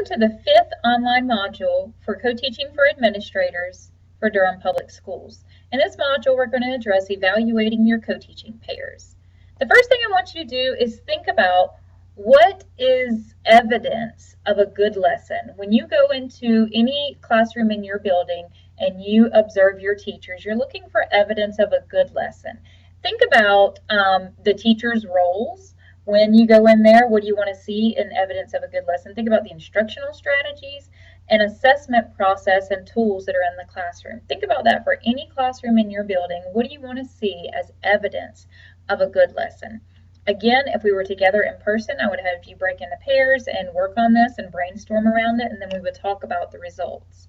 Welcome to the 5th online module for co-teaching for administrators for Durham Public Schools. In this module, we're going to address evaluating your co-teaching pairs. The first thing I want you to do is think about what is evidence of a good lesson. When you go into any classroom in your building and you observe your teachers, you're looking for evidence of a good lesson. Think about the teachers' roles. When you go in there, what do you want to see in evidence of a good lesson? Think about the instructional strategies and assessment process and tools that are in the classroom. Think about that for any classroom in your building. What do you want to see as evidence of a good lesson? Again, if we were together in person, I would have you break into pairs and work on this and brainstorm around it, and then we would talk about the results.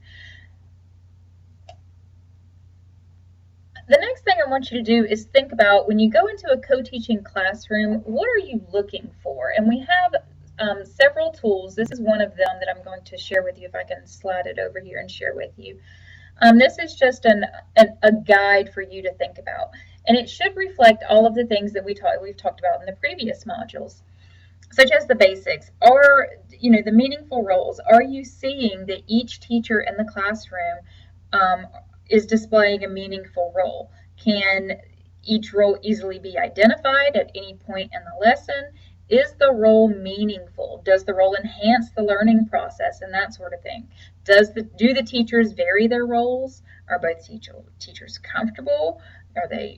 The next thing I want you to do is think about when you go into a co-teaching classroom, what are you looking for? And we have several tools. This is one of them that I'm going to share with you, if I can slide it over here and share with you. This is just a guide for you to think about. And it should reflect all of the things that we've talked about in the previous modules, such as the basics, or the meaningful roles. Are you seeing that each teacher in the classroom is displaying a meaningful role? Can each role easily be identified at any point in the lesson? Is the role meaningful? Does the role enhance the learning process and that sort of thing? Do the teachers vary their roles? Are both teachers comfortable?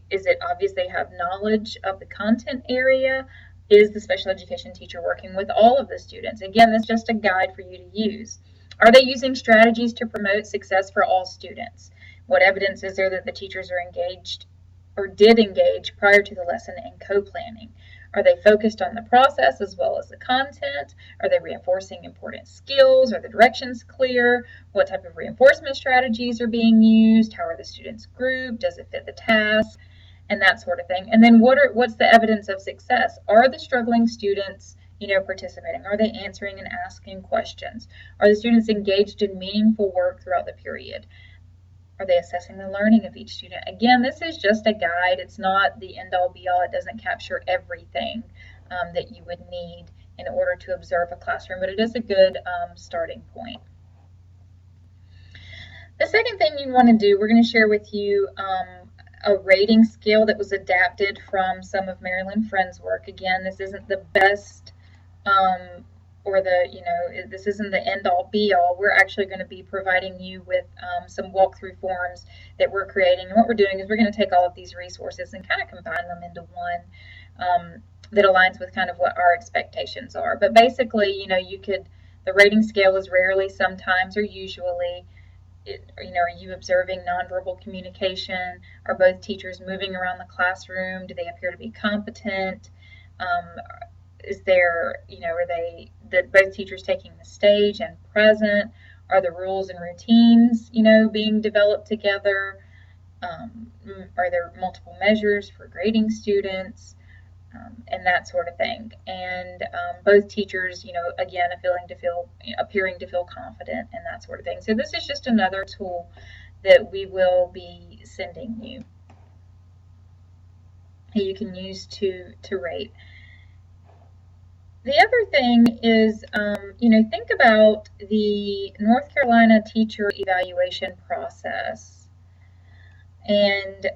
Is it obvious they have knowledge of the content area? Is the special education teacher working with all of the students? Again, this is just a guide for you to use. Are they using strategies to promote success for all students? What evidence is there that the teachers are engaged or did engage prior to the lesson in co-planning? Are they focused on the process as well as the content? Are they reinforcing important skills? Are the directions clear? What type of reinforcement strategies are being used? How are the students grouped? Does it fit the task? And that sort of thing. And then what's the evidence of success? Are the struggling students participating? Are they answering and asking questions? Are the students engaged in meaningful work throughout the period? Are they assessing the learning of each student? Again, this is just a guide. It's not the end-all be-all. It doesn't capture everything that you would need in order to observe a classroom, but it is a good starting point. The second thing you want to do, we're going to share with you a rating scale that was adapted from some of Marilyn Friend's work. Again, this isn't the best this isn't the end-all be-all. We're actually going to be providing you with some walkthrough forms that we're creating. And what we're doing is we're going to take all of these resources and kind of combine them into one that aligns with kind of what our expectations are. But basically, the rating scale is rarely, sometimes, or usually. Are you observing nonverbal communication? Are both teachers moving around the classroom? Do they appear to be competent? Is there, are both teachers taking the stage and present? Are the rules and routines, being developed together? Are there multiple measures for grading students? And that sort of thing. And both teachers, again, appearing to feel confident and that sort of thing. So this is just another tool that we will be sending you. You can use to rate. The other thing is, think about the North Carolina teacher evaluation process. And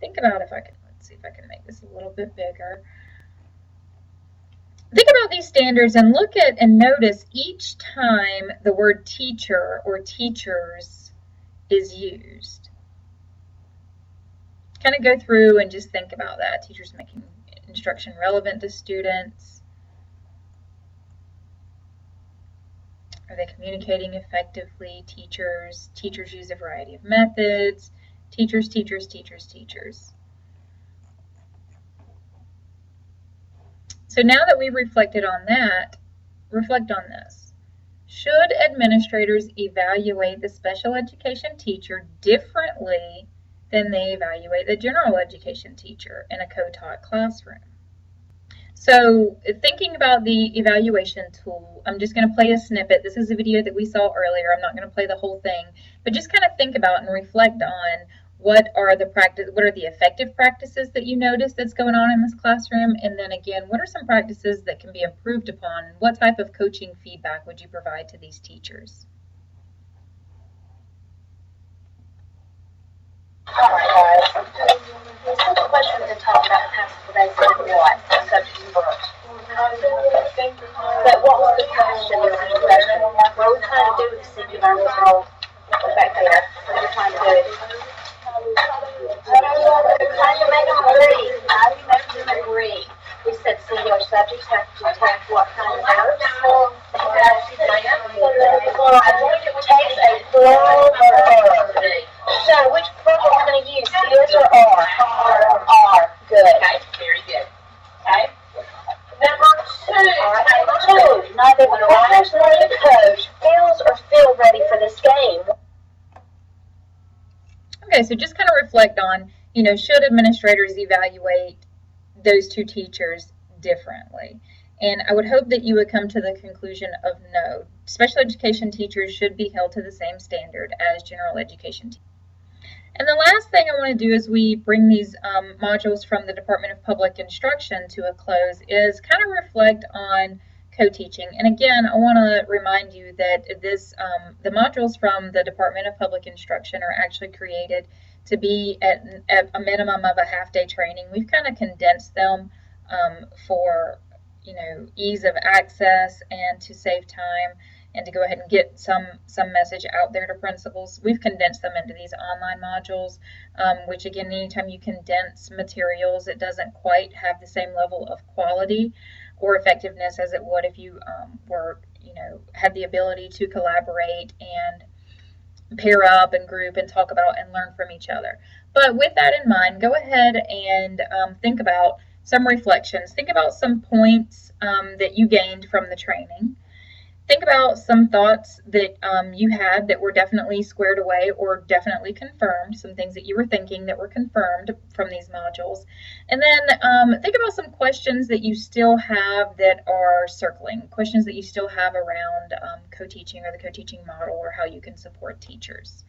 think about let's see if I can make this a little bit bigger. Think about these standards and look at and notice each time the word teacher or teachers is used. Kind of go through and just think about that. Teachers making instruction relevant to students. Are they communicating effectively? Teachers use a variety of methods. Teachers. So now that we've reflected on that, reflect on this. Should administrators evaluate the special education teacher differently than they evaluate the general education teacher in a co-taught classroom? So thinking about the evaluation tool, I'm just going to play a snippet. This is a video that we saw earlier. I'm not going to play the whole thing, but just kind of think about and reflect on what are the effective practices that you notice that's going on in this classroom? And then again, what are some practices that can be improved upon? What type of coaching feedback would you provide to these teachers? All right, guys. The question we've been talking about the past couple days is what? Subjects and books. But what was the question? What are we trying to do with the singular world back there? What are we trying to do? Trying to make them agree. How do you make them agree? We said singular subjects have to take what kind of verbs? It takes a plural verb. So which verb are we going to use? Is or are? Are. Good. Okay, very good. Okay. Number two. Neither the players nor the coach feels or feel ready for this game. Okay, so just kind of reflect on, should administrators evaluate those two teachers differently? And I would hope that you would come to the conclusion of no. Special education teachers should be held to the same standard as general education teachers. And the last thing I want to do as we bring these modules from the Department of Public Instruction to a close is kind of reflect on co-teaching. And again, I want to remind you that the modules from the Department of Public Instruction are actually created to be at a minimum of a half-day training. We've kind of condensed them for ease of access and to save time and to go ahead and get some message out there to principals. We've condensed them into these online modules, which again, anytime you condense materials, it doesn't quite have the same level of quality or effectiveness as it would if you had the ability to collaborate and pair up and group and talk about and learn from each other. But with that in mind, go ahead and think about some reflections. Think about some points that you gained from the training. Think about some thoughts that you had that were definitely squared away or definitely confirmed, some things that you were thinking that were confirmed from these modules. And then think about some questions that you still have that are circling, questions that you still have around co-teaching or the co-teaching model or how you can support teachers.